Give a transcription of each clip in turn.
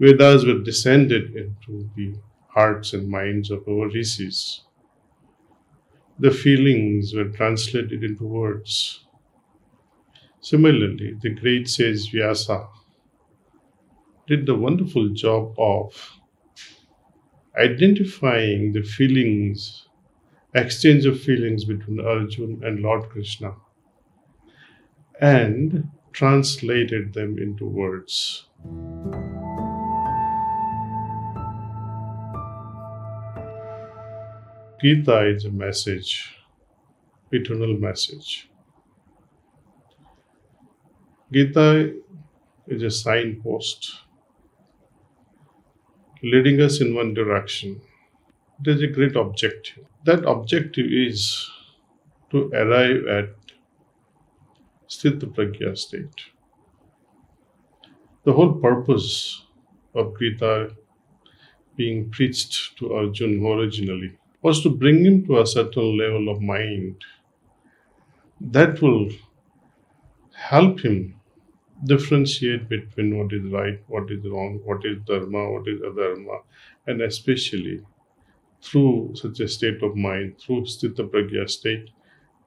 Vedas were descended into the hearts and minds of our rishis. The feelings were translated into words. Similarly, the great sage Vyasa did the wonderful job of identifying the feelings, exchange of feelings between Arjun and Lord Krishna, and translated them into words. Gita is a message, eternal message. Gita is a signpost leading us in one direction. It is a great objective. That objective is to arrive at Sthita Prajna state. The whole purpose of Gita being preached to Arjuna originally was to bring him to a certain level of mind that will help him differentiate between what is right, what is wrong, what is dharma, what is adharma, and especially through such a state of mind, through Sthita Prajna state,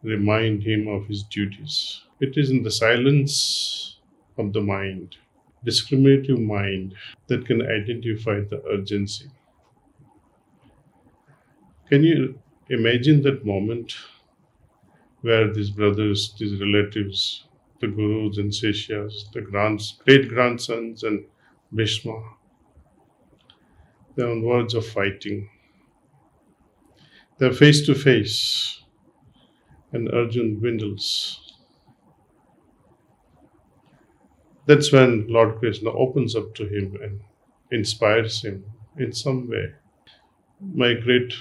remind him of his duties. It is in the silence of the mind, discriminative mind, that can identify the urgency. Can you imagine that moment where these brothers, these relatives, the gurus and sishyas, the great grandsons and Bhishma, they're on verge of fighting. They're face to face, and Arjun dwindles. That's when Lord Krishna opens up to him and inspires him in some way. My great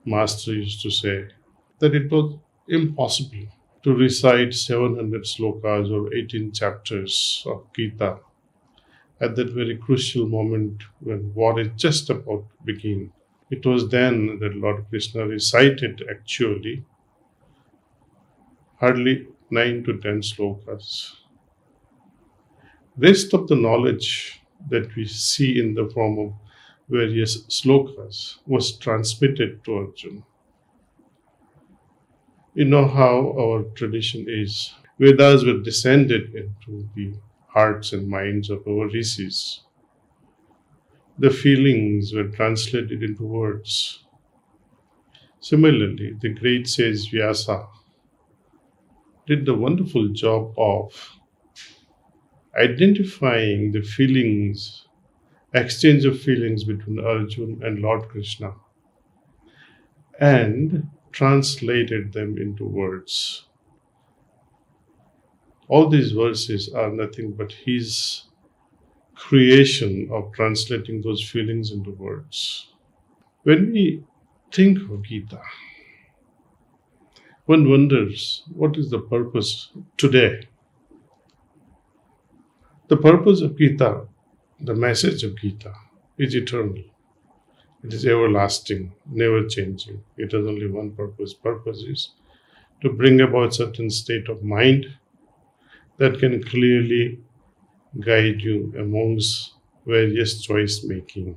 master used to say that it was impossible to recite 700 slokas or 18 chapters of Gita at that very crucial moment when war is just about to begin. It was then that Lord Krishna recited actually hardly 9 to 10 slokas. Rest of the knowledge that we see in the form of various slokas was transmitted to Arjuna. You know how our tradition is. Vedas were descended into the hearts and minds of our rishis. The feelings were translated into words. Similarly, the great sage Vyasa did the wonderful job of identifying the feelings, exchange of feelings between Arjun and Lord Krishna, and translated them into words. All these verses are nothing but his creation of translating those feelings into words. When we think of Gita, one wonders what is the purpose today. The purpose of Gita, the message of Gita, is eternal. It is everlasting, never changing. It has only one purpose. Purpose is to bring about certain state of mind that can clearly guide you amongst various choice making.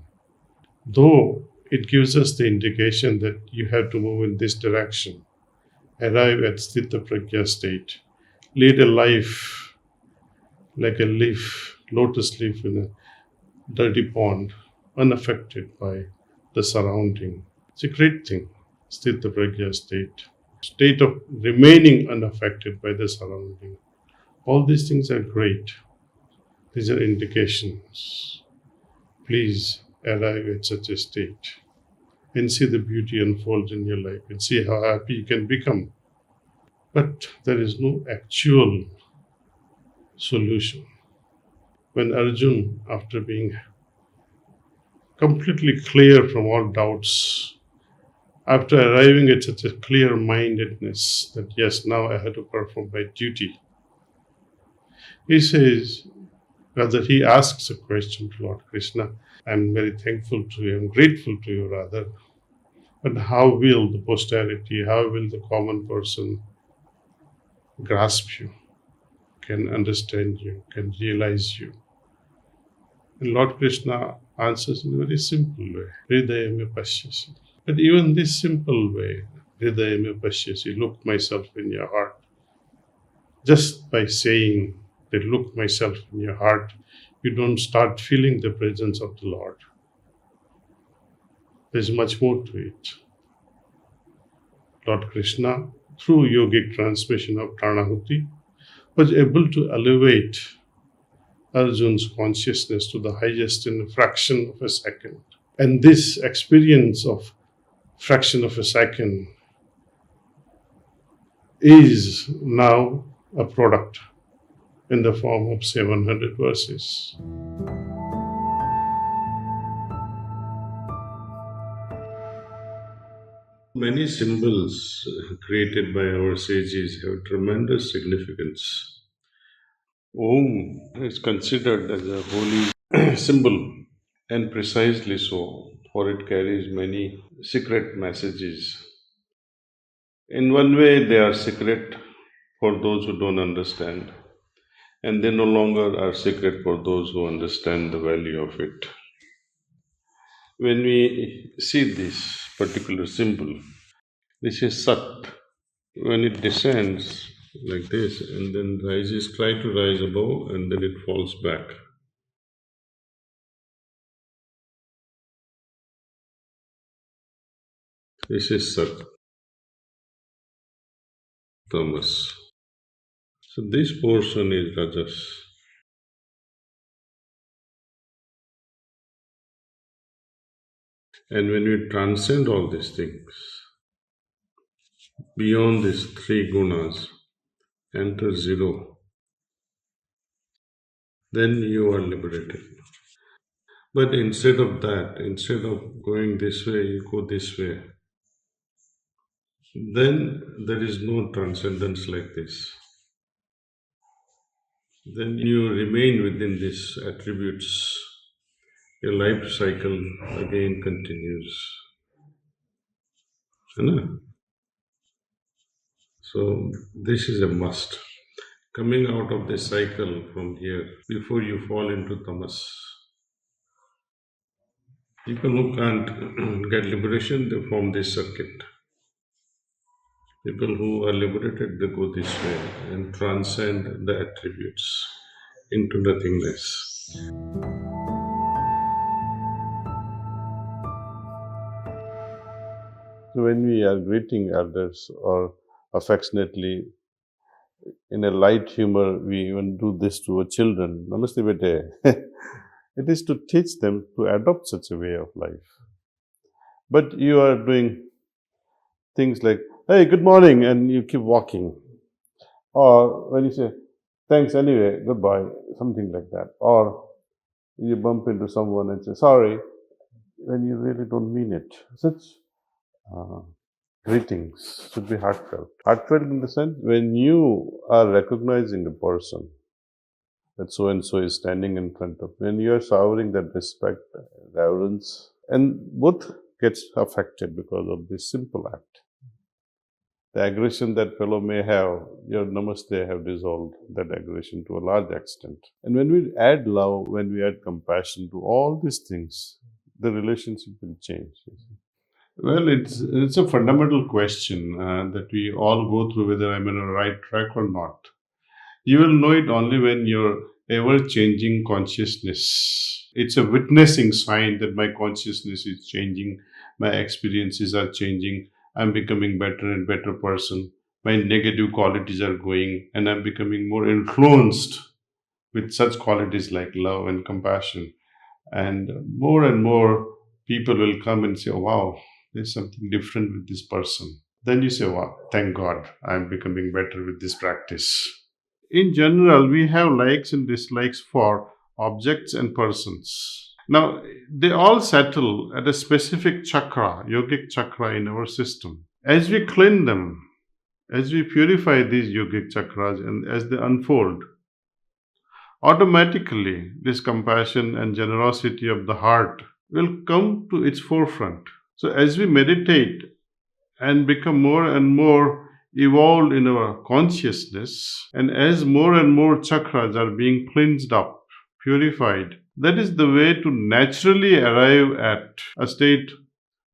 Though it gives us the indication that you have to move in this direction, arrive at Sthita Prajna state, lead a life like a leaf, lotus leaf in a dirty pond, unaffected by the surrounding. It's a great thing, Sthita Prajna state of remaining unaffected by the surrounding. All these things are great. These are indications. Please arrive at such a state and see the beauty unfold in your life and see how happy you can become. But there is no actual solution. When Arjun, after being completely clear from all doubts, after arriving at such a clear-mindedness that yes, now I have to perform my duty, he says, rather he asks a question to Lord Krishna, I'm very thankful to you, I'm grateful to you rather, but how will the posterity, how will the common person grasp you, can understand you, can realize you? And Lord Krishna answers in a very simple way. Hridayame pashyasi. But even this simple way, Hridayame pashyasi, look myself in your heart. Just by saying that look myself in your heart, you don't start feeling the presence of the Lord. There's much more to it. Lord Krishna, through yogic transmission of Pranahuti, was able to elevate Arjun's consciousness to the highest in a fraction of a second. And this experience of fraction of a second is now a product in the form of 700 verses. Many symbols created by our sages have tremendous significance. Om is considered as a holy symbol, and precisely so, for it carries many secret messages. In one way, they are secret for those who don't understand, and they no longer are secret for those who understand the value of it. When we see this particular symbol, this is Sat. When it descends like this and then rises, try to rise above and then it falls back. This is Sat, Tamas. So this portion is Rajas. And when we transcend all these things, beyond these three gunas, enter zero, then you are liberated. But instead of that, instead of going this way, you go this way. Then there is no transcendence like this. Then you remain within these attributes. Your life cycle again continues. So this is a must. Coming out of this cycle from here before you fall into tamas. People who can't get liberation, they form this circuit. People who are liberated, they go this way and transcend the attributes into nothingness. So when we are greeting others or affectionately in a light humor, we even do this to our children. Namaste bete. It is to teach them to adopt such a way of life. But you are doing things like, hey, good morning, and you keep walking. Or when you say, thanks anyway, goodbye, something like that. Or you bump into someone and say, sorry, when you really don't mean it. Such greetings should be heartfelt. Heartfelt in the sense when you are recognizing a person, that so and so is standing in front of, when you are showering that respect, reverence, and both gets affected because of this simple act. The aggression that fellow may have, your namaste have dissolved that aggression to a large extent. And when we add love, when we add compassion to all these things, the relationship will change. Well, it's a fundamental question that we all go through, whether I'm on the right track or not. You will know it only when your ever-changing consciousness. It's a witnessing sign that my consciousness is changing, my experiences are changing, I'm becoming better and better person, my negative qualities are going, and I'm becoming more influenced with such qualities like love and compassion. And more people will come and say, oh, wow, there's something different with this person. Then you say, wow, thank God, I'm becoming better with this practice. In general, we have likes and dislikes for objects and persons. Now, they all settle at a specific chakra, yogic chakra in our system. As we clean them, as we purify these yogic chakras and as they unfold, automatically this compassion and generosity of the heart will come to its forefront. So, as we meditate and become more and more evolved in our consciousness, and as more and more chakras are being cleansed up, purified, That is the way to naturally arrive at a state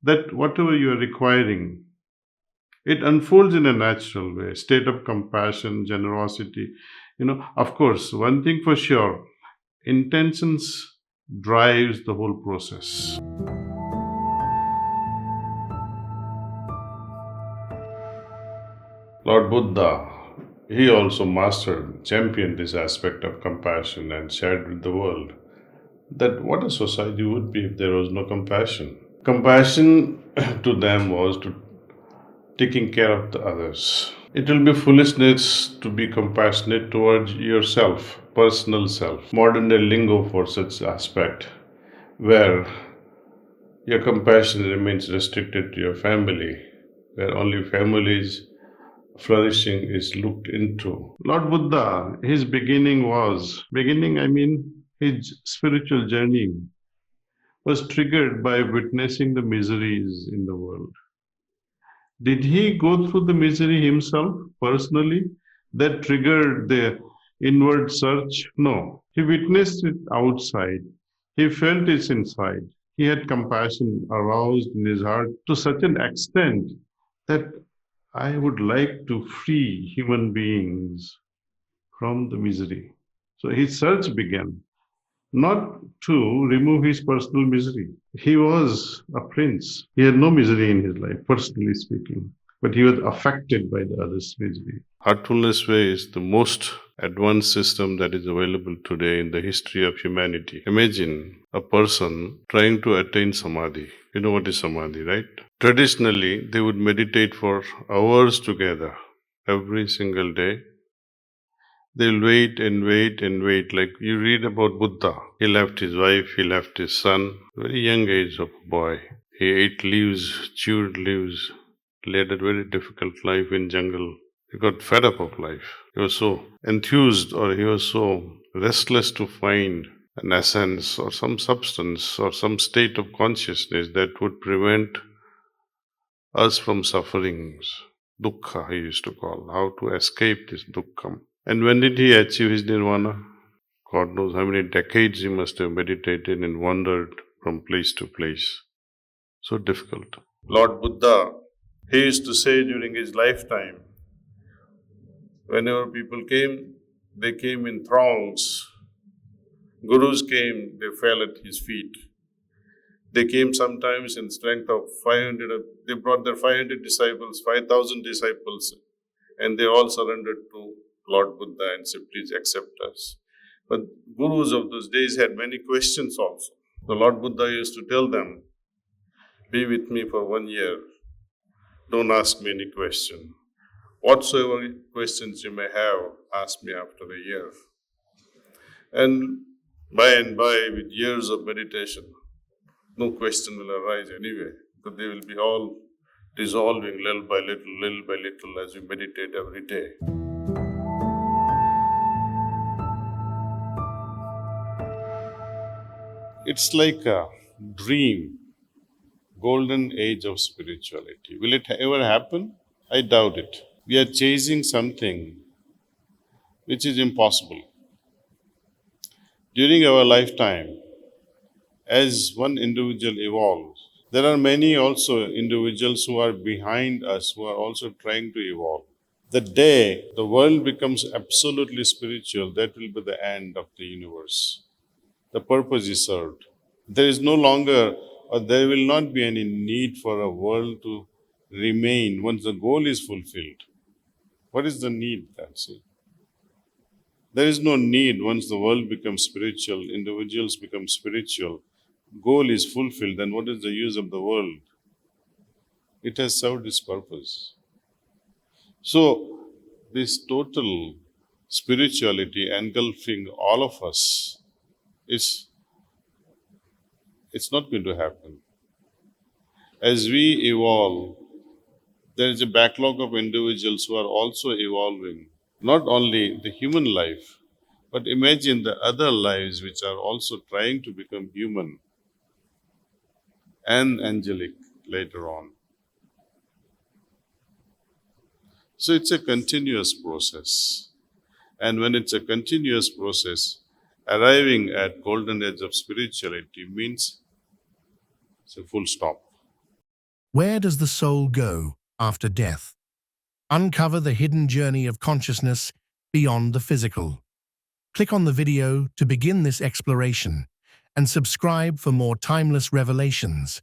that whatever you are requiring, it unfolds in a natural way, state of compassion, generosity. Of course, one thing for sure, intentions drives the whole process. Lord Buddha, he also mastered, championed this aspect of compassion and shared with the world that what a society would be if there was no compassion. Compassion to them was to taking care of the others. It will be foolishness to be compassionate towards yourself, personal self. Modern day lingo for such aspect, where your compassion remains restricted to your family, where only families flourishing is looked into. Lord Buddha, his I mean, his spiritual journey was triggered by witnessing the miseries in the world. Did he go through the misery himself personally that triggered the inward search? No. He witnessed it outside. He felt it inside. He had compassion aroused in his heart to such an extent that I would like to free human beings from the misery. So his search began, not to remove his personal misery. He was a prince. He had no misery in his life, personally speaking, but he was affected by the other's misery. Heartfulness Way is the most advanced system that is available today in the history of humanity. Imagine a person trying to attain samadhi. You know what is samadhi, right? Traditionally, they would meditate for hours together every single day. They'll wait and wait and wait. Like you read about Buddha. He left his wife, he left his son, very young age of a boy. He ate leaves, chewed leaves, led a very difficult life in jungle. He got fed up of life. He was so enthused, or he was so restless to find an essence or some substance or some state of consciousness that would prevent us from sufferings. Dukkha, he used to call, how to escape this dukkha. And when did he achieve his nirvana? God knows how many decades he must have meditated and wandered from place to place. So difficult. Lord Buddha, he used to say during his lifetime, whenever people came, they came in throngs. Gurus came, they fell at his feet. They came sometimes in strength of 500, they brought their 500 disciples, 5,000 disciples, and they all surrendered to Lord Buddha and said, please accept us. But gurus of those days had many questions also. The Lord Buddha used to tell them, be with me for 1 year. Don't ask me any question. Whatsoever questions you may have, ask me after a year. And by, with years of meditation, no question will arise anyway, because they will be all dissolving little by little as you meditate every day. It's like a dream, golden age of spirituality. Will it ever happen? I doubt it. We are chasing something which is impossible. During our lifetime, as one individual evolves, there are many also individuals who are behind us who are also trying to evolve. The day the world becomes absolutely spiritual, that will be the end of the universe. The purpose is served. There is no longer, or there will not be any need for a world to remain once the goal is fulfilled. What is the need then? See? There is no need once the world becomes spiritual, individuals become spiritual, goal is fulfilled, then what is the use of the world? It has served its purpose. So, this total spirituality engulfing all of us it's not going to happen. As we evolve, there is a backlog of individuals who are also evolving. Not only the human life, but imagine the other lives which are also trying to become human and angelic later on. So it's a continuous process. And when it's a continuous process, Arriving at golden age of spirituality means it's a full stop. Where does the soul go after death? Uncover the hidden journey of consciousness beyond the physical. Click on the video to begin this exploration and subscribe for more timeless revelations.